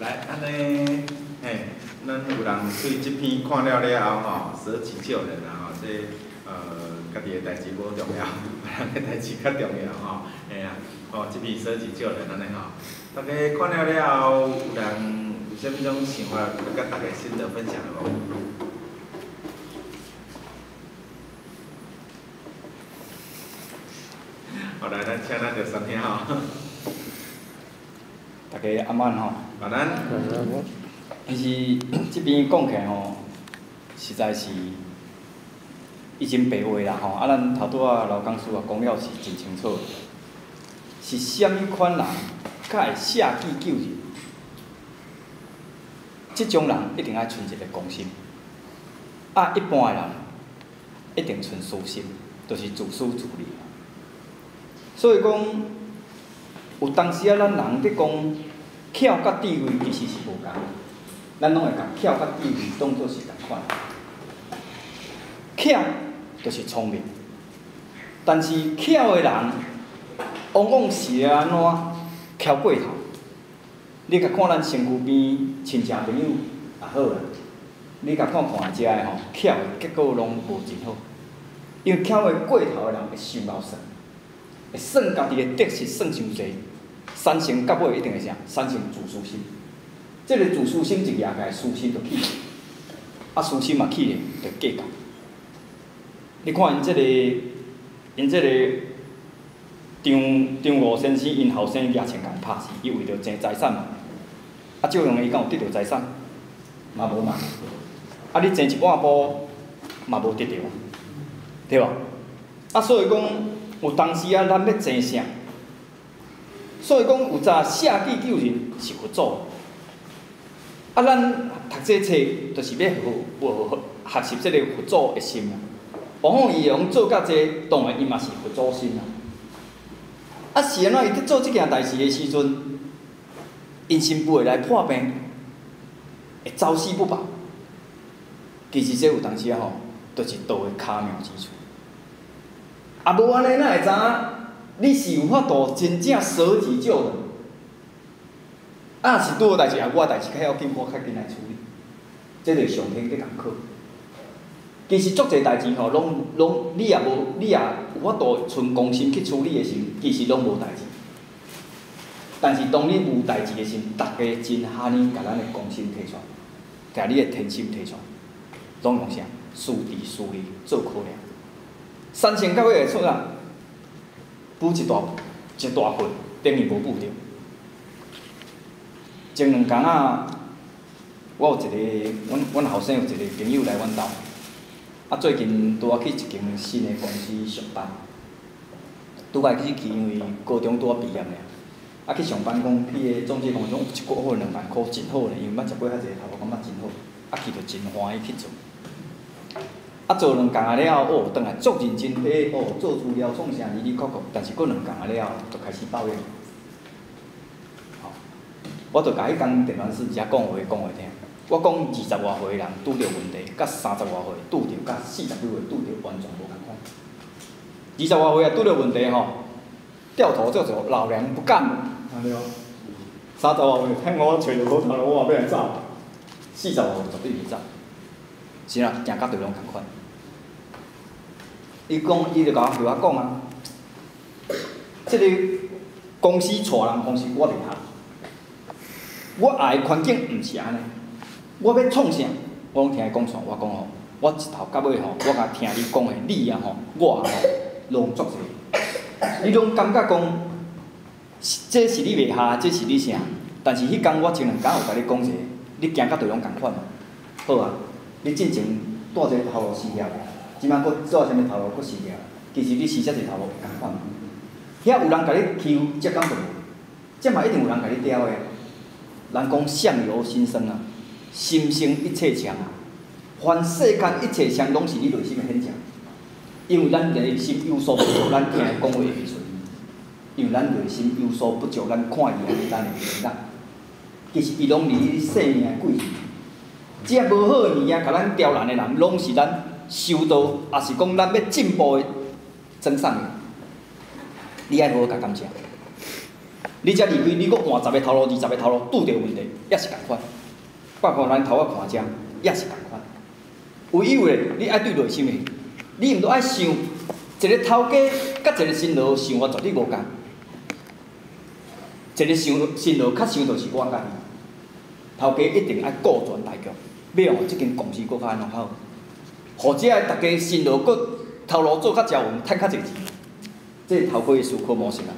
来，安尼，嘿，咱有人对这篇看了了后吼，舍己救人啊吼，这家己的代志无重要，别人的代志较重要吼，嘿啊，吼，这篇舍己救人安尼吼，大家看了了后，有人有啥物种想法，要甲大家心得分享的无？好，来，咱请咱着三兄吼。大家阿慢吼，晚安。其实这边讲起来吼，实在是已经白话啦吼。啊，咱头拄仔老讲师也讲了是真清楚，是啥物款人才会舍己救人？这种人一定爱存一个公心。啊，一般的人一定存私心，就是自私自利。所以讲，有当时啊，咱人伫讲巧甲智慧其实是无共，咱拢会甲巧甲智慧当作是同款。巧就是聪明，但是巧的人往往是安怎巧过头。你甲看咱身躯边亲戚朋友也好啦，你甲看看遮个吼巧的结果拢无真好，因为巧的过头的人会伤老神。会算家己的得失算伤济，产生到尾一定会啥？产生自私心。这个自私心一压开，私心就起，啊，私心嘛起咧，就计较。你看因这个张五先生，因后生举枪甲伊拍死，伊为着争财产嘛。啊，照样伊敢有得到财产？嘛无嘛。啊，你争一碗布嘛无得到，对吧？啊，所以讲。有当时啊，咱要争啥？所以讲，有早舍己救人是佛祖。啊，咱读这册，就是要学习这个佛祖的心啊。往往伊用做甲这，当然伊嘛是佛祖心啊。啊，是安怎？伊伫做这件代志的时阵，因心不会来破病，会朝死不保。其实这有当时啊吼，就是道的巧妙之处。啊，无安尼，哪会知影你是有法度真正舍己救人？啊，是拄好代志，啊，我代志较要紧，我较紧来处理，这就是上天伫共考。其实足侪代志吼，拢你也有法度存公心去处理的时，其实拢无代志。但是当你无代志的时，大家真哈呢，甲咱的公心摕出来，甲你的天心摕出来，拢用啥？私利私利做考量。产生到尾会出啊，补一大份，等于无补着。前2工仔，我有一个，阮后生有一个朋友来阮兜，啊，最近拄啊去一间新的公司上班，拄摆去，因为高中拄啊毕业尔，啊去上班讲去个中介公司，讲一个月2万块，真好咧，因为捌食过遐济头路，感觉真好，啊去就真欢喜去做。啊，做2工仔了后，转来足认真咧，做资料创啥哩哩扣扣，但是过2工仔了后，就开始抱怨。吼，我就甲迄工电话师只讲话听，我讲20外岁人拄着问题，甲30外岁拄着，甲40几岁拄着完全无共款。20外岁啊拄着问题吼，掉头就走，老娘不干了，安尼哦。30外岁，听我找着好头路，我也要来走。40外岁绝对袂走。是啦，行甲对拢共款。伊就甲我讲啊，即个公司带人方式我袂合，我爱的环境毋是安尼。我要创啥，我拢听伊讲啥，我讲吼，我一头到尾吼，我甲听你讲的，你啊吼，我啊吼，拢足侪。你拢感觉讲，这是你袂合，这是你啥？但是迄工我前2工有甲你讲一个，你行甲对拢共款嘛？好啊。你进前带一个头路失业，即摆佫做啥物头路佫失业？其实你失业一头路会共款嘛？遐有人甲你欺负，这敢就无？这嘛一定有人甲你刁的。人讲相由心生啊，心生一切相啊。凡世间一切相，拢是你内心的现象。因为咱内心有所不足，咱听伊讲话会袂顺；因为咱内心有所不足，咱看伊安尼，咱会袂当。其实伊拢离你生命的贵处。这无好的物件，甲咱刁难的人，拢是咱修道，也是讲咱要进步的增上的。你爱好好甲感谢。你才离开，你搁换10个头路、20个头路，拄着问题也是共款。包括咱头仔看遮也是共款。有诶，你爱对内心诶，你毋着爱想一个头家甲一个新郎想法绝对无共。一个新郎较想就是我家己，头家一定爱顾全大局，要让即间公司搁较安怎好，或者大家新郎搁头路做较招稳，趁较侪钱。这是头家诶思考模式啊。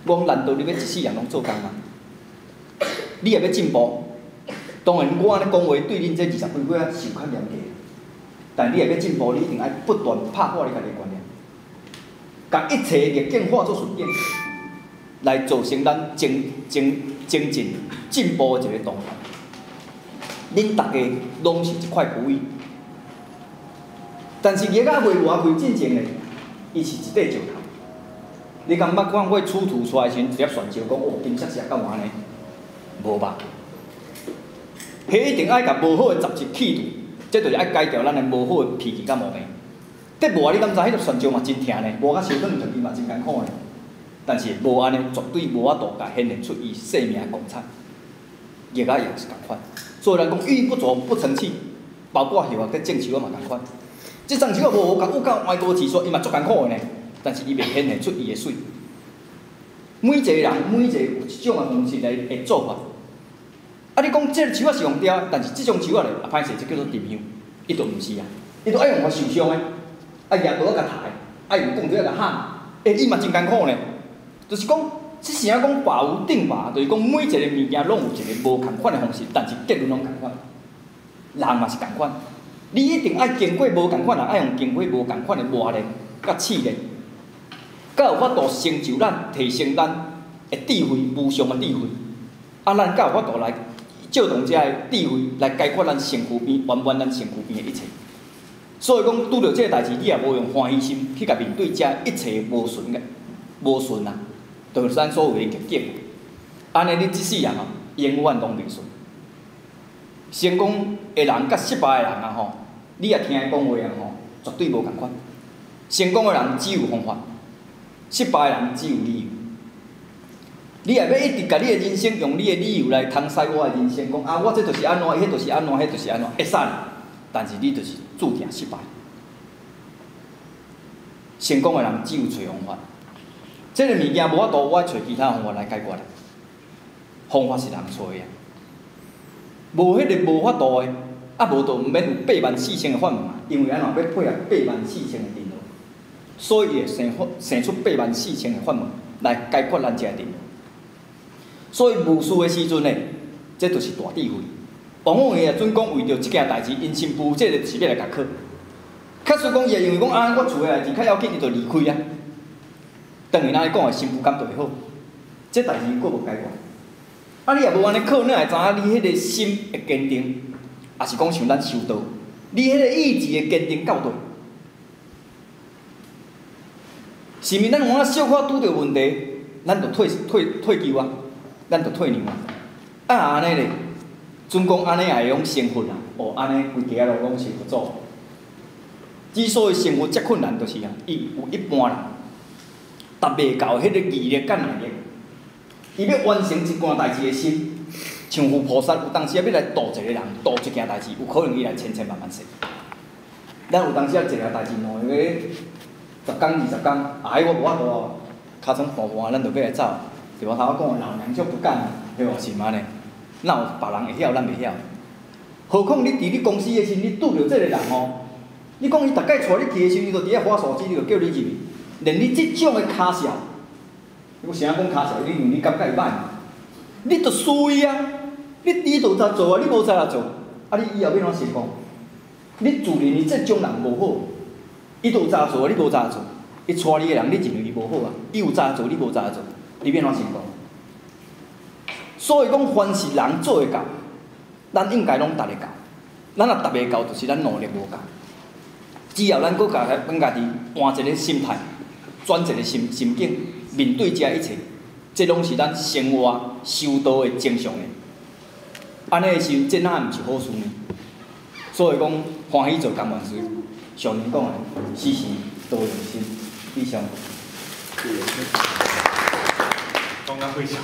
我讲难道你要一世人拢做工吗？你也要进步。当然，我安尼讲话对恁这20几岁受较严格，但你也要进步，你一定要不断拍破你家己诶观念，甲一切逆境化作顺境，来造成咱精进进步诶一个动力。恁大家拢是一块璞玉，但是叶仔未偌开进前咧，伊是一块石头。你敢捌看我出土出来时，直接选招讲哦，金色石敢有安尼？无吧？迄一定爱甲无好诶杂质去除，这就是爱改掉咱诶无好诶脾气甲毛病。得无啊？你敢知迄个选招嘛真疼呢？无甲烧转转去嘛真艰苦呢。但是无安尼，绝对无法度甲显现出伊生命诶光彩。叶仔也是共款，所以人讲玉不琢不成器，包括后啊，甲种树啊嘛共款。即种树啊无甲有够歪高技术，伊嘛足艰苦诶呢。但是伊袂显现出伊诶水。每一个人，每一个有一种诶方式来会做法。啊，你讲这个树仔是用雕，但是即种树仔咧，啊歹势，即叫做沉香，伊就毋是啊，伊就爱用我受伤诶，啊叶刀甲抬，啊用棍子甲喊，伊嘛真艰苦呢。就是讲，即是啊讲拔有顶拔，就是讲每一个物件拢有一个无共款诶方式，但是结论拢共款。人嘛是共款，你一定爱经过无共款人，爱用经过无共款诶磨练甲试炼。才有法度成就咱，提升咱的智慧，无上的智慧。啊，咱才有法度来照动这个智慧来解决咱身躯边、圆满咱身躯边的一切。所以讲，拄着这个代志，你也无用欢喜心去甲面对这一切无顺的、无顺啊，就是咱所谓的逆境。安尼，你即世人哦，永远拢袂顺。成功的人甲失败的人啊吼，你也听伊讲话啊吼，绝对无共款。成功的人只有方法。失败的人只有理由，你也要一直甲你的人生用你的理由来搪塞我的人生，讲啊，我这就是安怎，迄就是安怎，迄就是安怎，会使，但是你就是注定失败。成功的人只有找方法，这个物件无法度，我找其他方法来解决。方法是人找的，无迄个无法度的，啊无就毋免有84000个法门嘛，因为安怎要配合84000个电脑。所以会生出84000个法门来解决咱这个阵。所以无事的时阵呢，这就是大智慧。往往伊也准讲为着即件代志，因新妇这个是要来甲考。确实讲伊会因为讲啊，我厝的代志较要紧，伊就离开啊。当然，咱讲的新妇感就会好，这代志佫无解决。啊，你也无安尼考，你会知影你迄个心会坚定，也是讲像咱修道，你迄个意志会坚定到底。是毋是咱有影小可拄着问题，咱就退球啊，咱就退让啊。啊安尼咧，准讲安尼也会用生活啊，哦安尼规家路拢是佛祖。之所以生活遮困难，就是啊，伊有一般人达袂到迄个毅力甲耐力，伊要完成一件代志的心，像佛菩萨有当时啊要来度一个人，度一件代志，有可能伊来千万说。咱有当时啊一个代志两个。10天20天，哎，我无法度哦，尻川盘盘，咱就要来走，对无？头仔讲老娘足不干，对无？是嘛呢？哪有别人会晓，咱袂晓？何况你伫你公司的时，你拄着这个人哦，你讲伊逐摆带你去的时，伊就伫遐划手机，伊就叫你入去，连你即种的卡笑，我啥讲卡笑？你让你感觉伊歹，你着输伊啊！你就知做啊，你无知来做，啊你以后要怎成功？你自认伊即种人无好。伊都有早做，你无早做，伊带你的人，你认为伊无好啊？伊有早做，你无早做，你要怎成功？所以讲，凡是人做会到，咱应该拢达得到。咱若达袂到，就是咱努力无够。只要咱佫咱家己换一个心态，转一个心境，面对这一切，这拢是咱生活修道的正常的。安尼的时，这哪毋是好事呢？所以讲，欢喜做甘愿事。上人讲的，时时多用心，以上。讲到非常。